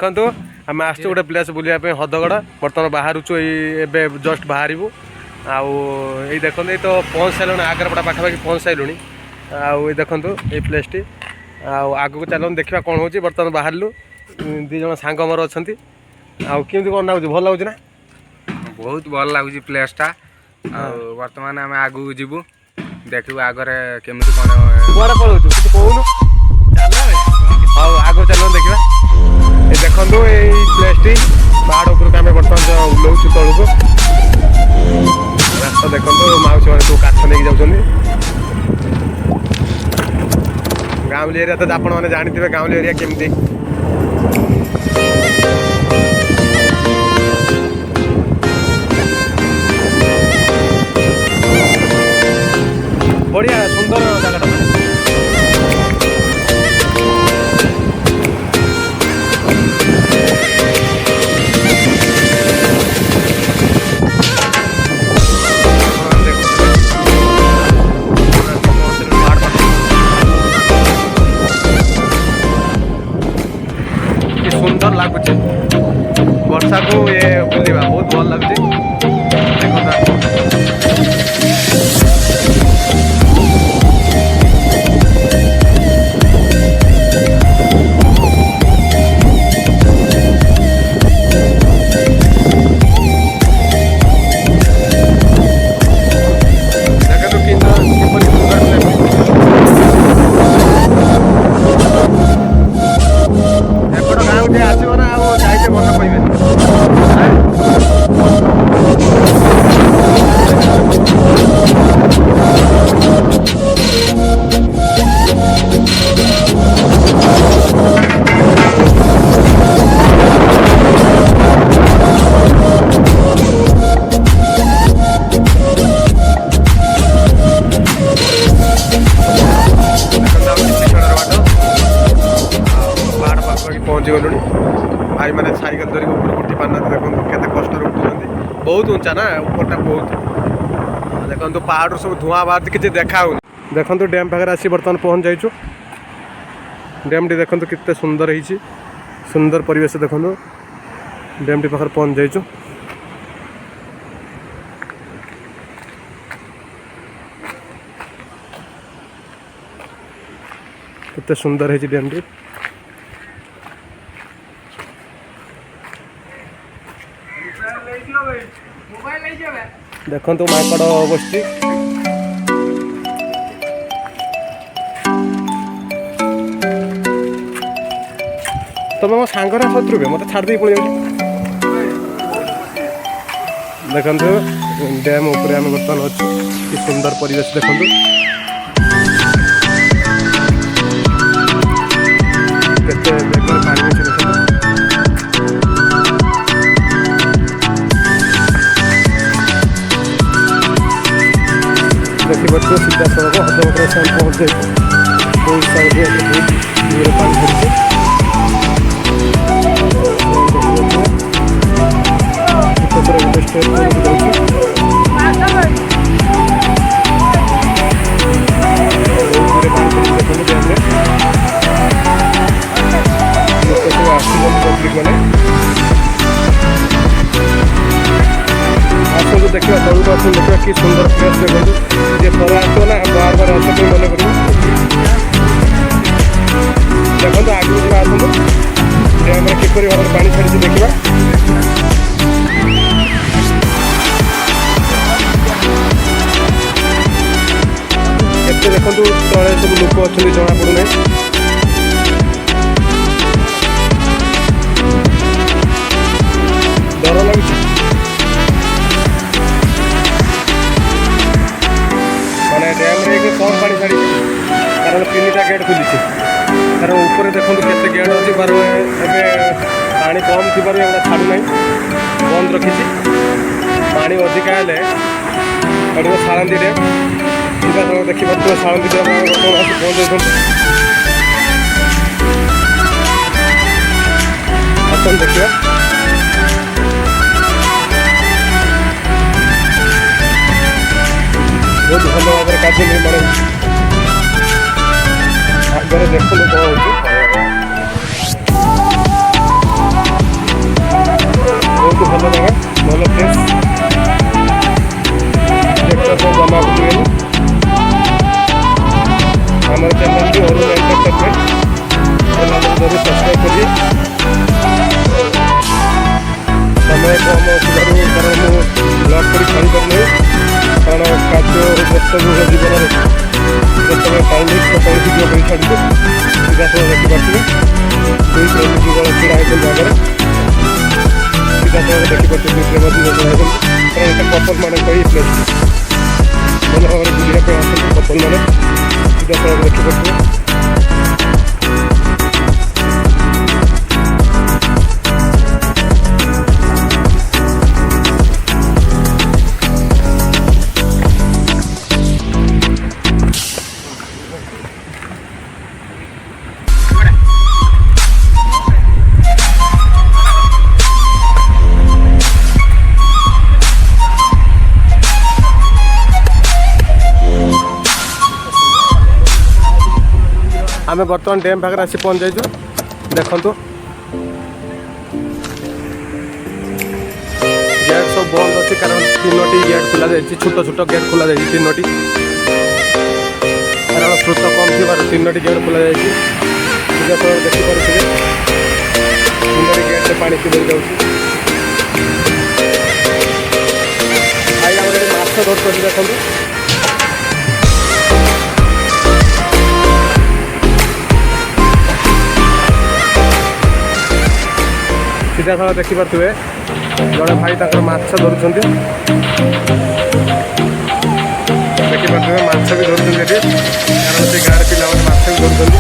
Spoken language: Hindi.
देखु आम आस गोटे प्लेस बुलाया हदगड़ बर्तमान बाहर जस्ट बाहर आउ देखो ये तो पहुँच सारे आगरपड़ा पाखापाखि पहुँच सारूँ आउ देखु ये प्लेस टी आगू चलो देखा कौन हो बर्तमान बाहर दी जन सांग मोर अच्छा आमती कौन लगुच भल लगुच ना बहुत भल लगुच प्लेसटा बर्तमान आम आगू जीवु देखू आगे केमी कौन कौन पलौचु कि कहूनु हाँ आगे चलो देखा ये देखो ये प्लेस टी पहाड़ उपरक आम बर्तमान ओह्लौचु तौक रास्ता देखो मौसी मैंने सब काठ नहीं जाऊँ गाँवली एरिया तो आपण मैंने जानते गाँवली एरिया केमती बढ़िया सुंदर जगह सुंदर लगुच वर्षा को ये बुलवा बहुत भल लगुच पहुँची गलु भाई मैंने साइकेल धरिक ऊपर उठी पारना देखो केते कष्ट उठुंट बहुत ऊंचा ना ऊपरटा बहुत देखो पहाड़ सब धुआं बाहर किसी देखा देखो डैम पाखे आसी बर्तमान पहुँच जाइछु डैम टी देखो कितने सुंदर है सुंदर परिवेश देखो डैम टी पाखे पहुँच जाइछु कितने सुंदर है डैम टी देखो माकड़ बस तुम मो सांगर शत्रु भी मत छाड़ पड़े देखो डैम उपर आम बर्तमान अच्छे कि सुंदर परिवेश देखो देखिए सीधा सड़क हदगड़ से पहुँच जाए बहुत साइड दूर पानी भरते गोटे स्टेट पब्लिक मैंने आसतु देखा तौक आस देखा कि सुंदर प्लेस देखो जे थोड़ा आसो ना बार बार आस मन कर देखो आगे जा आसतु डैम किपर भाव में पानी छाड़ी देखा एत देखो तले सब लोक अच्छा जना पड़ूना डर लगुच मैंने डैम रे कम पानी छाड़ी कारण 3टा गेट खुली तार ऊपर देखो केते गेट अच्छी बार पानी कम थी छाड़ू ना बंद रखी पानी अधिका हेले पड़ो साळंदी डैम सीधा समय देखिए साळंदी डैम बंद आसन देखिए बहुत भल भाव में कार्य निर्माण आगे देखो कौन हो ଏଣ୍ଟରଟେନମେଣ୍ଟ ସବସ୍କ୍ରାଇବ୍ କରିବେ। ସମୟ କମ୍ ଥିବାରୁ କାରଣ ମୁଁ ବ୍ଲଗ୍ କରି ଛାଡ଼ିପାରୁନାହିଁ, କାରଣ କାର୍ଯ୍ୟ ବ୍ୟସ୍ତବହୁଳ ଜୀବନରେ ଯେତେବେଳେ ଟାଇମ୍ ହେଇଛି ସେତେବେଳେ ଭିଡ଼ିଓ କରି ଛାଡ଼ିଛୁ। ସିଧାସଳଖ ଦେଖିପାରୁଥିବେ ଦୁଇ ପ୍ରେମୀ ଯୁଗଳ ଛିଡ଼ା ହେଇଛନ୍ତି ଆଗରେ, ସିଧାସଳଖ ଦେଖିପାରୁଥିବେ ଦୁଇ ପ୍ରେମ ଯୁଗଳ ହେଇଛନ୍ତି। କାରଣ ଏଇଟା କପଲ୍ମାନଙ୍କ ଏହି ପ୍ଲେସ୍ ଭଲ ଭାବରେ ବୁଲିବା ପାଇଁ ଆସନ୍ତି କପଲ୍ମାନେ, ସିଧାସଳଖ ଦେଖିପାରୁଥିବେ। ଆମେ ବର୍ତ୍ତମାନ ଡ୍ୟାମ୍ ପାଖରେ ଆସି ପହଞ୍ଚିଯାଇଛୁ। ଦେଖନ୍ତୁ ଗେଟ୍ ସବୁ ବନ୍ଦ ଅଛି, କାରଣ 3ଟି ଗେଟ୍ ଖୋଲା ଯାଇଛି, ଛୋଟ ଛୋଟ ଗେଟ୍ ଖୋଲା ଯାଇଛି 3ଟି, କାରଣ ସ୍ରୋତ କମ୍ ଥିବାରୁ 3ଟି ଗେଟ୍ ଖୋଲା ଯାଇଛି। ସିଧାସଳଖ ଦେଖିପାରୁଥିବେ 3ଟି ଗେଟ୍ରେ ପାଣି କିଭଳି ଯାଉଛି। ଭାଇ ଆମର ଏଠି ମାଛ ଧରୁଛନ୍ତି, ଦେଖନ୍ତୁ ସିଧାସଳଖ ଦେଖିପାରୁଥିବେ ଜଣେ ଭାଇ ତାଙ୍କର ମାଛ ଧରୁଛନ୍ତି, ଦେଖିପାରୁଥିବେ ମାଛ ବି ଧରୁଛନ୍ତି ଏଠି, କାରଣ ସେ ଗାଁରେ ପିଲାମାନେ ମାଛ ବି ଧରୁଛନ୍ତି।